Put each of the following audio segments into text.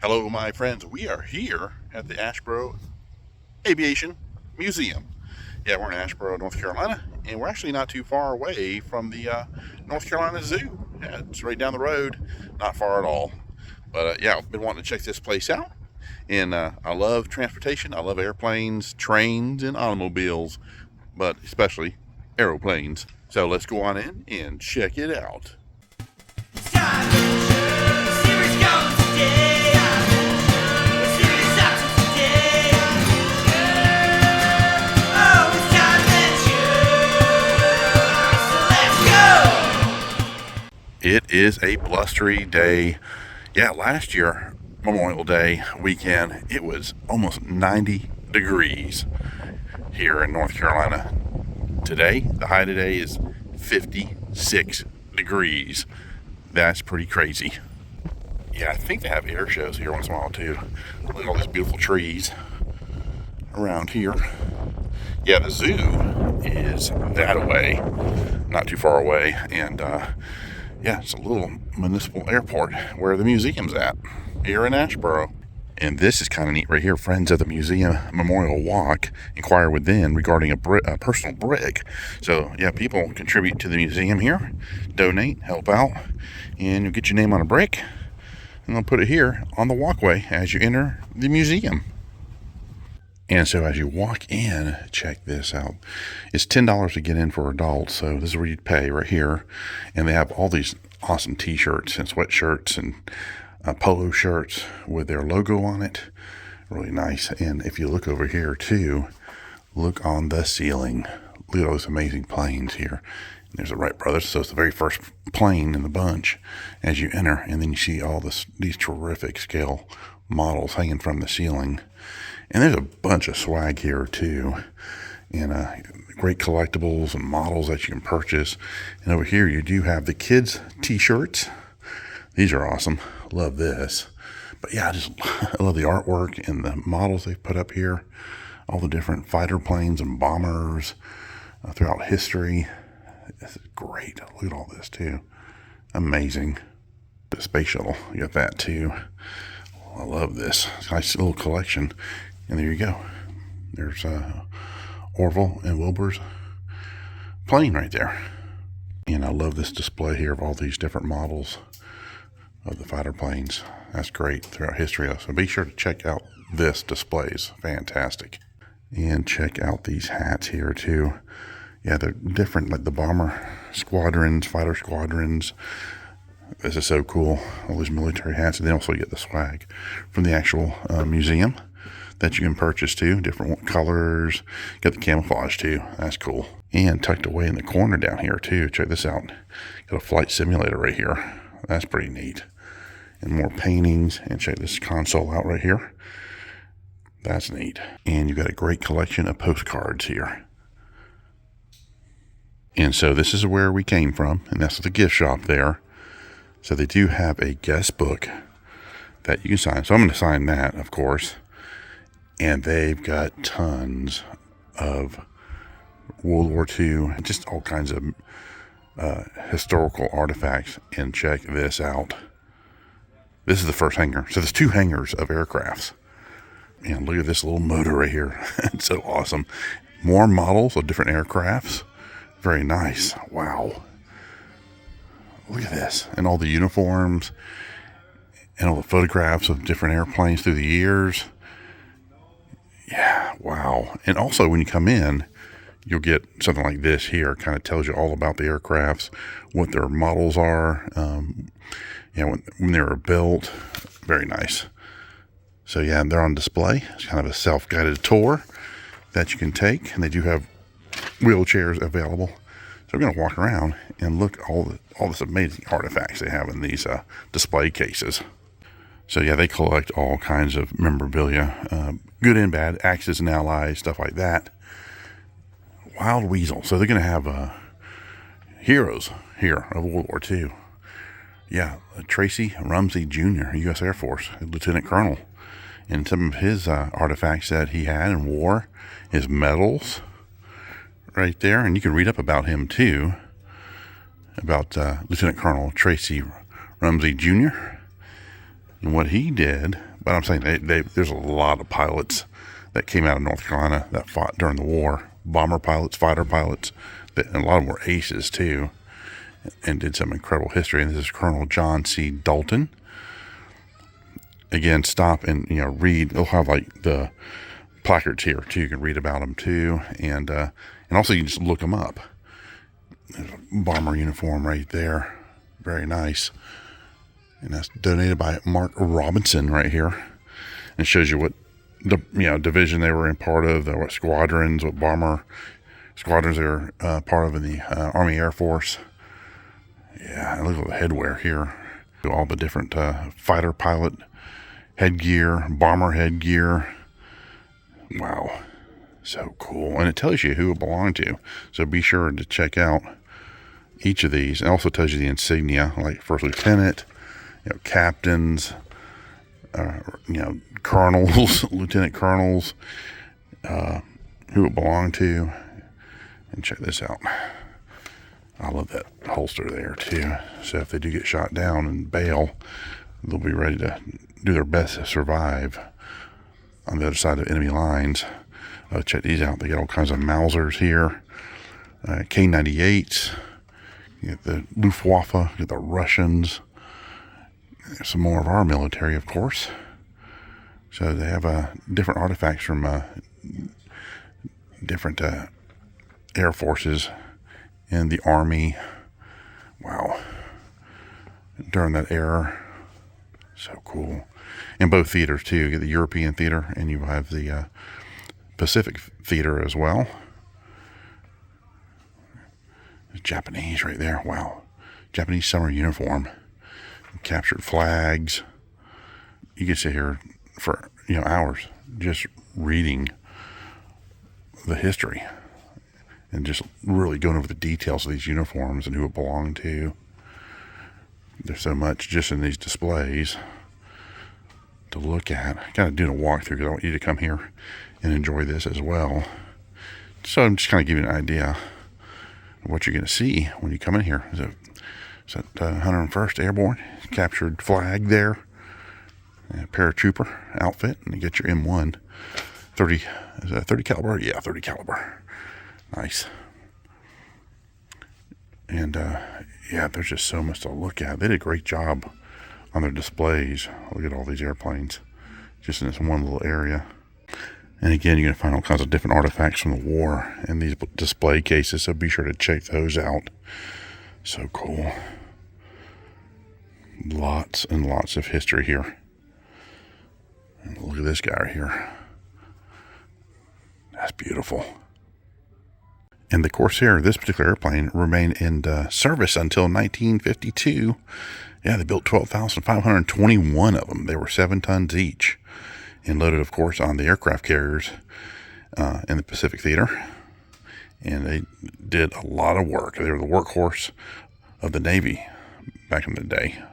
Hello, my friends. We are here at the Asheboro Aviation Museum. Yeah, we're in Asheboro, North Carolina, and we're actually not too far away from the North Carolina Zoo. Yeah, it's right down the road, not far at all. But yeah, I've been wanting to check this place out, and I love transportation. I love airplanes, trains, and automobiles, but especially aeroplanes. So let's go on in and check it out. It is a blustery day. Yeah, last year, Memorial Day weekend, it was almost 90 degrees here in North Carolina. Today, the high today is 56 degrees. That's pretty crazy. Yeah, I think they have air shows here once in a while too. Look at all these beautiful trees around here. Yeah, the zoo is that away, not too far away, and yeah, it's a little municipal airport where the museum's at, here in Asheboro. And this is kind of neat right here. Friends of the Museum Memorial Walk inquire within regarding a personal brick. So, yeah, people contribute to the museum here, donate, help out, and you'll get your name on a brick, and they'll put it here on the walkway as you enter the museum. And so as you walk in, check this out. It's $10 to get in for adults, so this is where you'd pay right here. And they have all these awesome t-shirts and sweatshirts and polo shirts with their logo on it. Really nice. And if you look over here too, look on the ceiling. Look at all those amazing planes here. And there's the Wright brothers, so it's the very first plane in the bunch as you enter. And then you see all these terrific scale models hanging from the ceiling. And there's a bunch of swag here too, and great collectibles and models that you can purchase. And over here you do have the kids t-shirts. These are awesome. Love this. But yeah, I love the artwork and the models they've put up here. All the different fighter planes and bombers throughout history. This is great. Look at all this too. Amazing. The space shuttle, you got that too. I love this. It's a nice little collection. And there you go. There's Orville and Wilbur's plane right there. And I love this display here of all these different models of the fighter planes. That's great throughout history. So be sure to check out this display. It's fantastic. And check out these hats here too. Yeah, they're different, like the bomber squadrons, fighter squadrons. This is so cool. All these military hats. And then also get the swag from the actual museum that you can purchase too. Different colors. Got the camouflage too. That's cool. And tucked away in the corner down here too. Check this out. Got a flight simulator right here. That's pretty neat. And more paintings. And check this console out right here. That's neat. And you've got a great collection of postcards here. And so this is where we came from. And that's the gift shop there. So they do have a guest book that you can sign. So I'm going to sign that, of course. And they've got tons of World War II, just all kinds of historical artifacts. And check this out. This is the first hangar. So there's two hangars of aircrafts. And look at this little motor right here. It's so awesome. More models of different aircrafts. Very nice. Wow. Look at this. And all the uniforms and all the photographs of different airplanes through the years. Yeah, wow. And also when you come in, you'll get something like this here. It kind of tells you all about the aircrafts, what their models are, when they were built. Very nice. So yeah, they're on display. It's kind of a self-guided tour that you can take. And they do have wheelchairs available. So we're going to walk around and look at all this amazing artifacts they have in these display cases. So yeah, they collect all kinds of memorabilia, good and bad, Axis and Allies, stuff like that. Wild Weasel. So they're going to have heroes here of World War II. Yeah, Tracy Rumsey Jr., U.S. Air Force, Lieutenant Colonel. And some of his artifacts that he had and wore, his medals right there. And you can read up about him too, about Lieutenant Colonel Tracy Rumsey Jr. and what he did But I'm saying there's a lot of pilots that came out of North Carolina that fought during the war. Bomber pilots, fighter pilots, and a lot of them were aces too, and did some incredible history. And this is Colonel John C. Dalton. Again, stop and read. They'll have like the placards here too. You can read about them too, and also you can just look them up. There's a bomber uniform right there, very nice, and that's donated by Mark Robinson right here. And it shows you what division they were in part of, what squadrons, what bomber squadrons they were part of in the Army Air Force. Yeah, look at the headwear here. All the different fighter pilot headgear, bomber headgear. Wow, so cool. And it tells you who it belonged to. So be sure to check out each of these. It also tells you the insignia, like first lieutenant, captains, colonels, lieutenant colonels, who it belonged to. And check this out. I love that holster there too. So if they do get shot down and bail, they'll be ready to do their best to survive on the other side of enemy lines. Check these out. They got all kinds of Mausers here, K-98s. You get the Luftwaffe, you get the Russians. There's some more of our military, of course. So they have different artifacts from different air forces and the Army. Wow. During that era. So cool. In both theaters, too. You get the European theater, and you have the Pacific theater as well. There's Japanese right there. Wow. Japanese summer uniform. Captured flags. You can sit here for hours just reading the history and just really going over the details of these uniforms and who it belonged to. There's so much just in these displays to look at. Kind of doing a walkthrough because I want you to come here and enjoy this as well. So I'm just kind of giving you an idea of what you're going to see when you come in here. Is that 101st Airborne captured flag there, a paratrooper outfit, and you get your M1 30. Is that 30 caliber? Yeah, 30 caliber. Nice. And there's just so much to look at. They did a great job on their displays. Look at all these airplanes just in this one little area. And again, you're going to find all kinds of different artifacts from the war in these display cases, so be sure to check those out. So cool. Lots and lots of history here. And look at this guy right here. That's beautiful. And the Corsair, this particular airplane, remained in service until 1952. Yeah, they built 12,521 of them. They were 7 tons each. And loaded, of course, on the aircraft carriers in the Pacific Theater. And they did a lot of work. They were the workhorse of the Navy back in the day.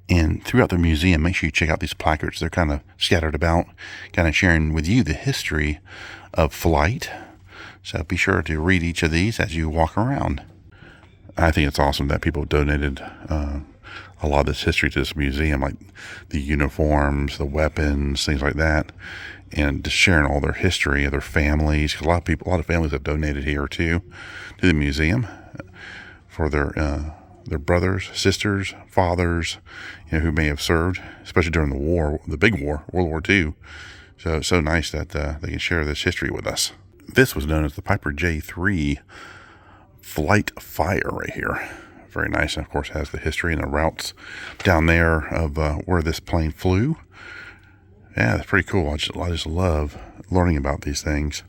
And throughout the museum, make sure you check out these placards. They're kind of scattered about, kind of sharing with you the history of flight. So be sure to read each of these as you walk around. I think it's awesome that people have donated a lot of this history to this museum, like the uniforms, the weapons, things like that, and just sharing all their history of their families. A lot of families have donated here too to the museum for their brothers, sisters, fathers, who may have served, especially during the war, the big war, World War II. So it's so nice that they can share this history with us. This was known as the Piper J3 Flight Fire right here. Very nice, and of course has the history and the routes down there of where this plane flew. Yeah, that's pretty cool. I just love learning about these things.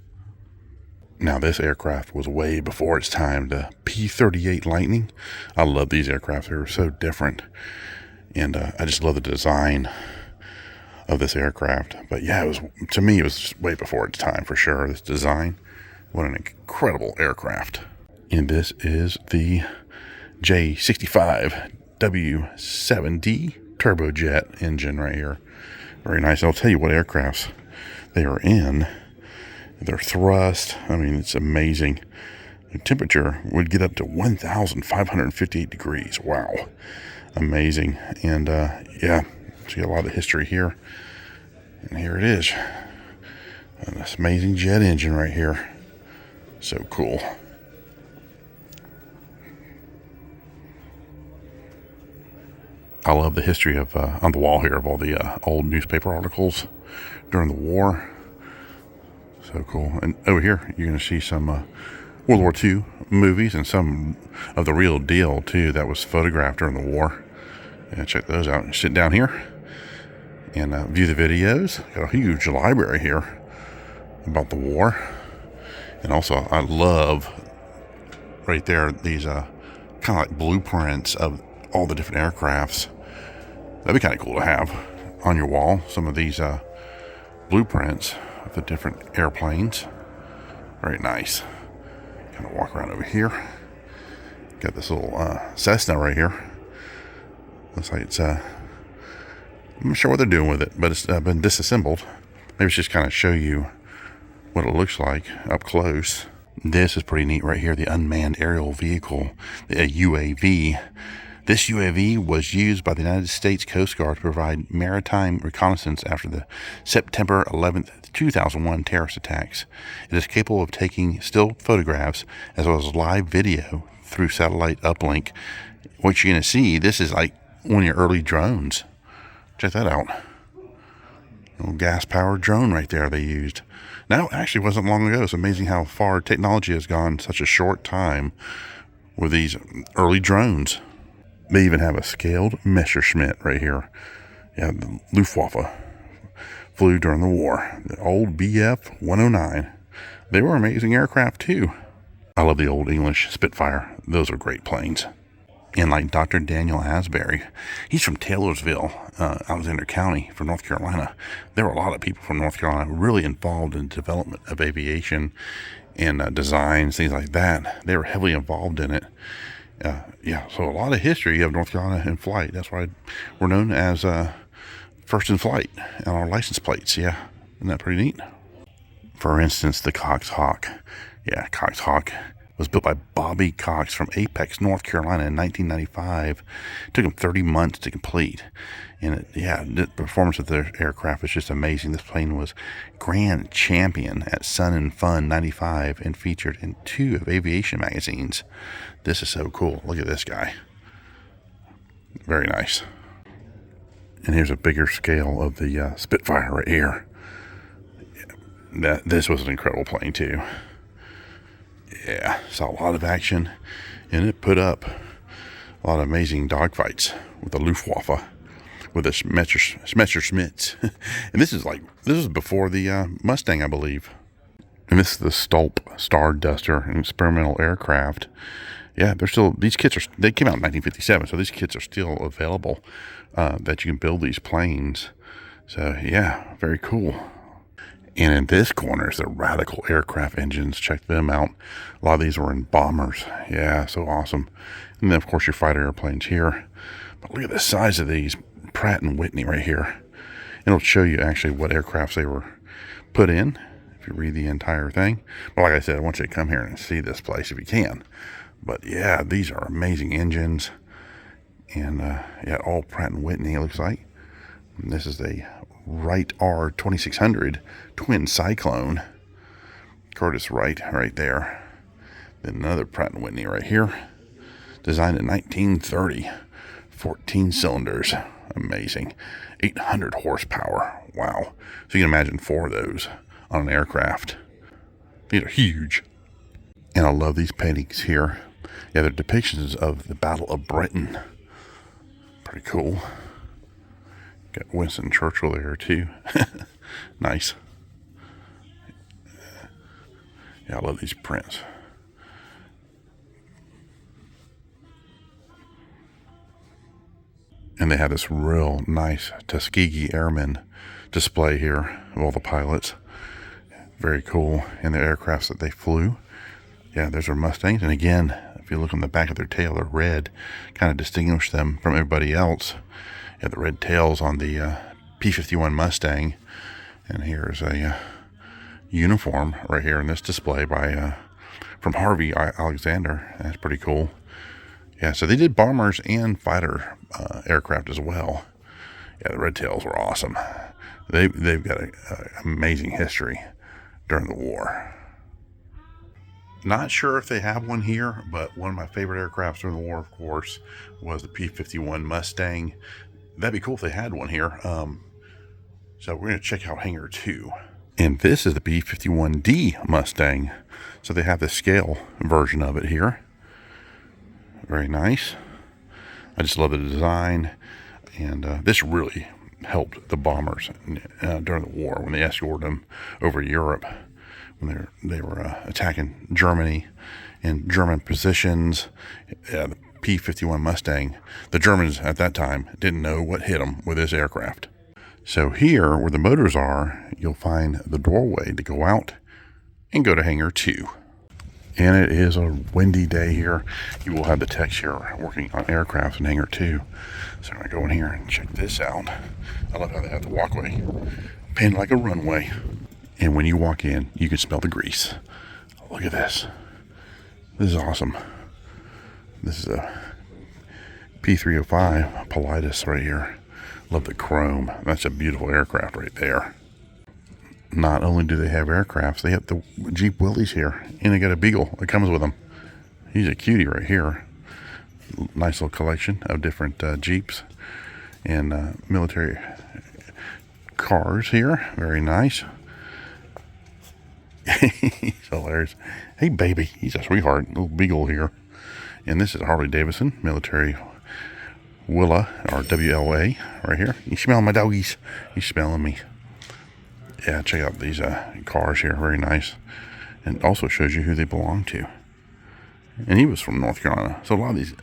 Now, this aircraft was way before its time, the P-38 Lightning. I love these aircraft. They were so different. And I just love the design of this aircraft. But yeah, to me, it was way before its time for sure, this design. What an incredible aircraft. And this is the J65 W7D turbojet engine right here. Very nice. I'll tell you what aircrafts they are in. Their thrust, I mean, it's amazing. The temperature would get up to 1,558 degrees. Wow. Amazing. And so you got a lot of history here. And here it is. And this amazing jet engine right here. So cool. I love the history of on the wall here of all the old newspaper articles during the war. So cool. And over here, you're going to see some World War II movies and some of the real deal, too, that was photographed during the war. Yeah, check those out. Sit down here and view the videos. Got a huge library here about the war. And also, I love right there these kind of like blueprints of all the different aircrafts. That'd be kind of cool to have on your wall. Some of these blueprints of the different airplanes. Very nice. Kind of walk around over here. Got this little Cessna right here. Looks like it's I'm not sure what they're doing with it, but it's been disassembled. Maybe it's just kind of show you what it looks like up close. This is pretty neat right here, the unmanned aerial vehicle, a UAV. This UAV was used by the United States Coast Guard to provide maritime reconnaissance after the September 11th, 2001 terrorist attacks. It is capable of taking still photographs as well as live video through satellite uplink. What you're going to see, this is like one of your early drones. Check that out. Little gas-powered drone right there they used. Now, it actually wasn't long ago. It's amazing how far technology has gone in such a short time with these early drones. They even have a scaled Messerschmitt right here. Yeah, the Luftwaffe flew during the war. The old BF 109. They were amazing aircraft too. I love the old English Spitfire. Those are great planes. And like Dr. Daniel Asbury, he's from Taylorsville, Alexander County, from North Carolina. There were a lot of people from North Carolina really involved in the development of aviation and designs, things like that. They were heavily involved in it. Yeah, so a lot of history of North Carolina in flight. That's why we're known as first in flight on our license plates. Yeah, isn't that pretty neat? For instance, the Cox Hawk. Yeah, Cox Hawk was built by Bobby Cox from Apex, North Carolina in 1995. It took him 30 months to complete. And the performance of their aircraft is just amazing. This plane was grand champion at Sun and Fun 95 and featured in 2 of Aviation magazines. This is so cool. Look at this guy. Very nice. And here's a bigger scale of the Spitfire right here. This was an incredible plane too. Yeah, saw a lot of action, and it put up a lot of amazing dogfights with the Luftwaffe, with the Messerschmitts. And this is before the Mustang, I believe. And this is the Stolp Star Duster, an experimental aircraft. Yeah, these kits they came out in 1957, so these kits are still available that you can build these planes. So yeah, very cool. And in this corner is the Radical aircraft engines. Check them out. A lot of these were in bombers. Yeah, so awesome. And then, of course, your fighter airplanes here. But look at the size of these. Pratt & Whitney right here. It'll show you actually what aircrafts they were put in if you read the entire thing. But like I said, I want you to come here and see this place if you can. But yeah, these are amazing engines. And yeah, all Pratt & Whitney, it looks like. And this is the Wright R2600 twin Cyclone. Curtiss Wright right there. Then another Pratt & Whitney right here. Designed in 1930. 14 cylinders. Amazing. 800 horsepower. Wow. So you can imagine 4 of those on an aircraft. These are huge. And I love these paintings here. Yeah, they're depictions of the Battle of Britain. Pretty cool. Got Winston Churchill there too. Nice. Yeah, I love these prints. And they had this real nice Tuskegee Airmen display here of all the pilots. Very cool. And the aircrafts that they flew. Yeah, there's their Mustangs. And again, if you look on the back of their tail, they're red. Kind of distinguish them from everybody else. Yeah, the red tails on the P-51 Mustang. And here's a uniform right here in this display by from Harvey Alexander. That's pretty cool. Yeah, so they did bombers and fighter aircraft as well. Yeah, the red tails were awesome. They've got an amazing history during the war. Not sure if they have one here, but one of my favorite aircrafts during the war, of course, was the P-51 Mustang. That'd be cool if they had one here. So we're going to check out Hangar 2. And this is the P-51D Mustang. So they have the scale version of it here. Very nice. I just love the design. And this really helped the bombers during the war when they escorted them over Europe. When they were attacking Germany in German positions. The P-51 Mustang, the Germans at that time didn't know what hit them with this aircraft. So here, where the motors are, you'll find the doorway to go out and go to Hangar 2. And it is a windy day here. You will have the techs here working on aircraft in Hangar 2. So I'm going to go in here and check this out. I love how they have the walkway painted like a runway. And when you walk in, you can smell the grease. Look at this. This is awesome. This is a P305 Pilatus right here. Love the chrome. That's a beautiful aircraft right there. Not only do they have aircrafts, they have the Jeep Willys here. And they got a Beagle that comes with them. He's a cutie right here. Nice little collection of different Jeeps and military cars here. Very nice. He's hilarious. Hey, baby. He's a sweetheart. Little Beagle here. And this is a Harley Davidson military Willa, or WLA, right here. You smell my doggies? He's smelling me. Yeah, check out these cars here. Very nice. And it also shows you who they belong to. And he was from North Carolina. So a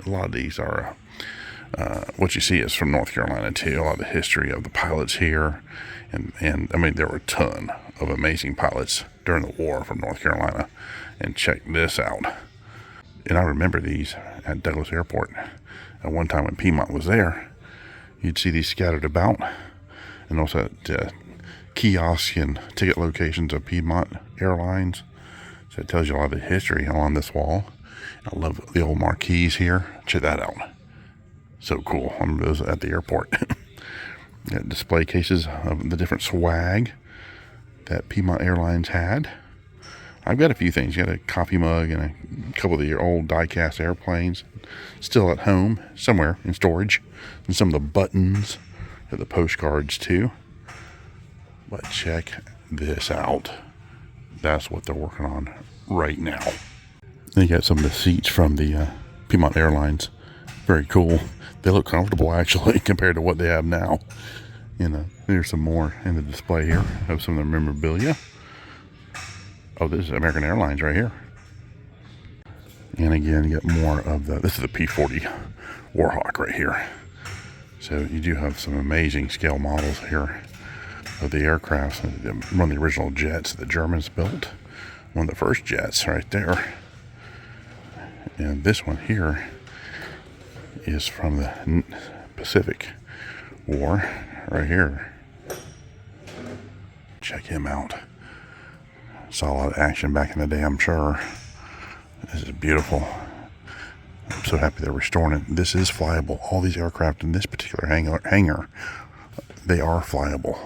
lot of these are what you see is from North Carolina too. A lot of the history of the pilots here. And I mean, there were a ton of amazing pilots during the war from North Carolina. And check this out. And I remember these at Douglas Airport. At one time when Piedmont was there, you'd see these scattered about. And also at kiosks and ticket locations of Piedmont Airlines. So it tells you a lot of the history along this wall. I love the old marquees here. Check that out. So cool. I remember those at the airport. Got display cases of the different swag that Piedmont Airlines had. I've got a few things. You got a coffee mug and a couple of the old die-cast airplanes still at home somewhere in storage. And some of the buttons of the postcards too. But check this out. That's what they're working on right now. Then you got some of the seats from the Piedmont Airlines. Very cool. They look comfortable actually compared to what they have now. There's some more in the display here of some of the memorabilia. Oh, this is American Airlines right here. And again, you get more of this is the P-40 Warhawk right here. So you do have some amazing scale models here of the aircraft. One of the original jets the Germans built. One of the first jets right there. And this one here is from the Pacific War right here. Check him out. Saw a lot of action back in the day, I'm sure. This is beautiful. I'm so happy they're restoring it. This is flyable. All these aircraft in this particular hangar, they are flyable.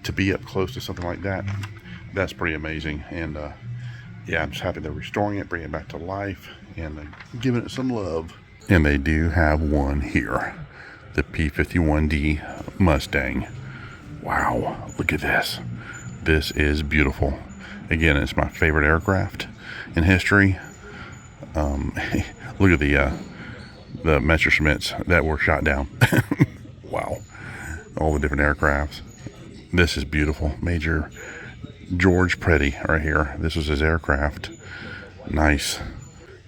to be up close to something like that, that's pretty amazing. And yeah, I'm just happy they're restoring it, bringing it back to life, and giving it some love. And they do have one here, the P-51D Mustang. Wow, look at this. This is beautiful. Again, it's my favorite aircraft in history. Look at the Messerschmitts that were shot down. Wow, all the different aircrafts. This is beautiful. Major George Preddy right here. This was his aircraft. Nice.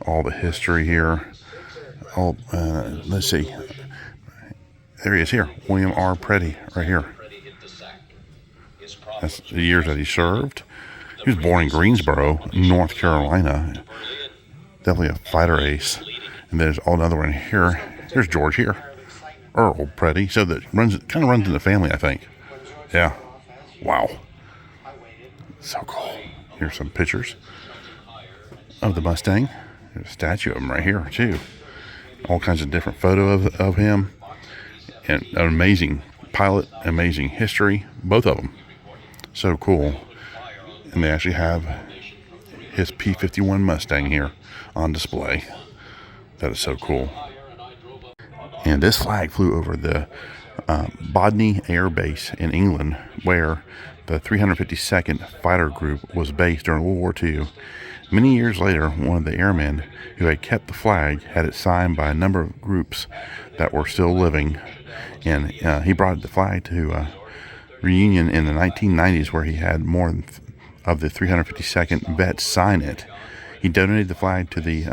All the history here. Oh, let's see. There he is here. William R. Preddy right here. That's the years that he served. He was born in Greensboro, North Carolina. Definitely a fighter ace. And there's another one here. Here's George here. Earl Preddy. So that kind of runs in the family, I think. Yeah. Wow. So cool. Here's some pictures of the Mustang. There's a statue of him right here, too. All kinds of different photos of him. And an amazing pilot, amazing history. Both of them. So cool. And they actually have his P-51 Mustang here on display. That is so cool. And this flag flew over the Bodney Air Base in England, where the 352nd Fighter Group was based during World War II. Many years later, one of the airmen who had kept the flag had it signed by a number of groups that were still living, and he brought the flag to a reunion in the 1990s where he had more of the 352nd vets sign it. He donated the flag to the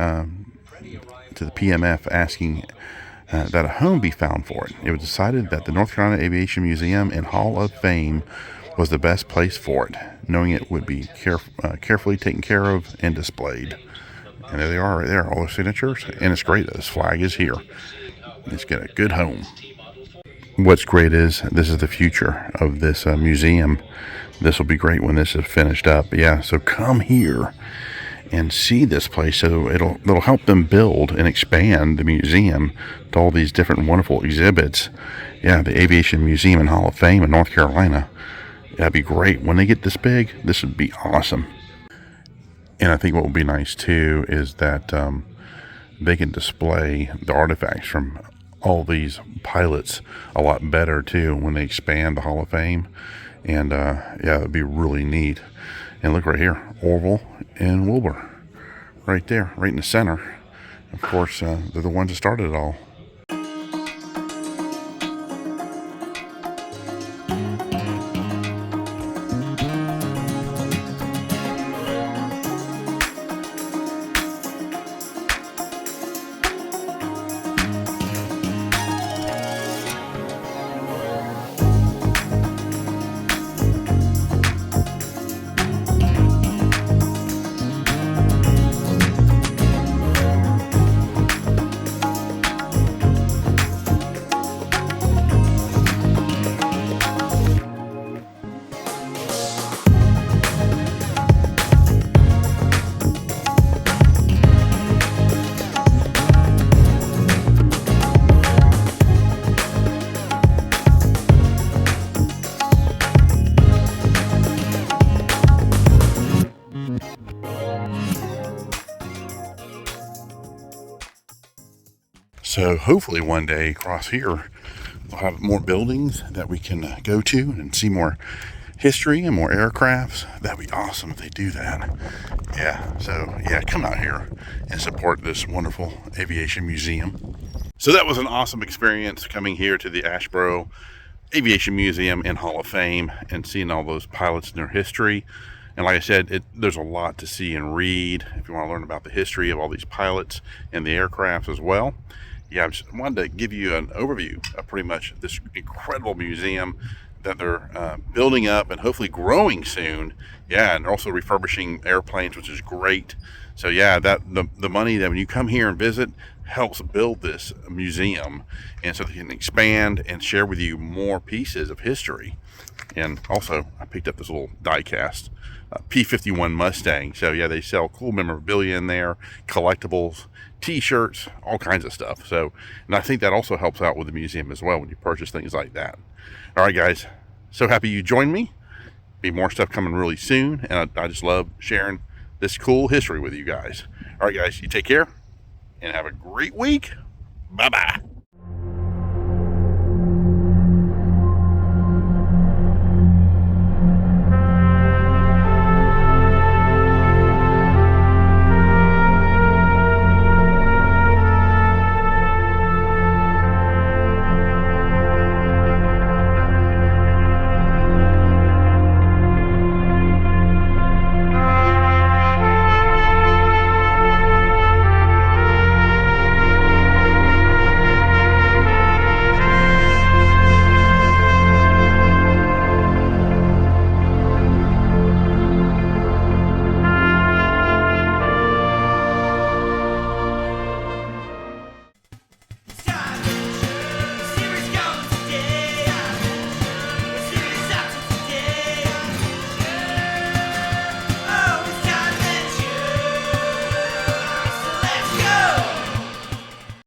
PMF, asking that a home be found for it. It was decided that the North Carolina Aviation Museum and Hall of Fame was the best place for it, knowing it would be carefully taken care of and displayed. And there they are right there, all the signatures. And it's great that this flag is here. It's got a good home. What's great is this is the future of this museum. This will be great when this is finished up. Yeah, so come here and see this place. So it'll help them build and expand the museum to all these different wonderful exhibits. Yeah, the Aviation Museum and Hall of Fame in North Carolina. That'd be great. When they get this big, this would be awesome. And I think what would be nice too is that they can display the artifacts from all these pilots a lot better too when they expand the Hall of Fame. And yeah, it'd be really neat. And look right here, Orville and Wilbur, right there, right in the center. Of course, they're the ones that started it all. So hopefully one day across here, we'll have more buildings that we can go to and see more history and more aircrafts. That'd be awesome if they do that. Yeah, so yeah, come out here and support this wonderful aviation museum. So that was an awesome experience coming here to the Asheboro Aviation Museum and Hall of Fame and seeing all those pilots and their history. And like I said, there's a lot to see and read if you want to learn about the history of all these pilots and the aircrafts as well. Yeah, I just wanted to give you an overview of pretty much this incredible museum that they're building up and hopefully growing soon. Yeah, and they're also refurbishing airplanes, which is great. So yeah, that the money that when you come here and visit helps build this museum, and so they can expand and share with you more pieces of history. And also, I picked up this little die-cast P-51 Mustang. So yeah, they sell cool memorabilia in there, collectibles, t-shirts, all kinds of stuff. So, and I think that also helps out with the museum as well when you purchase things like that. All right, guys, So happy you joined me. Be more stuff coming really soon, and I just love sharing this cool history with you guys. All right, guys, you take care and have a great week. Bye-bye.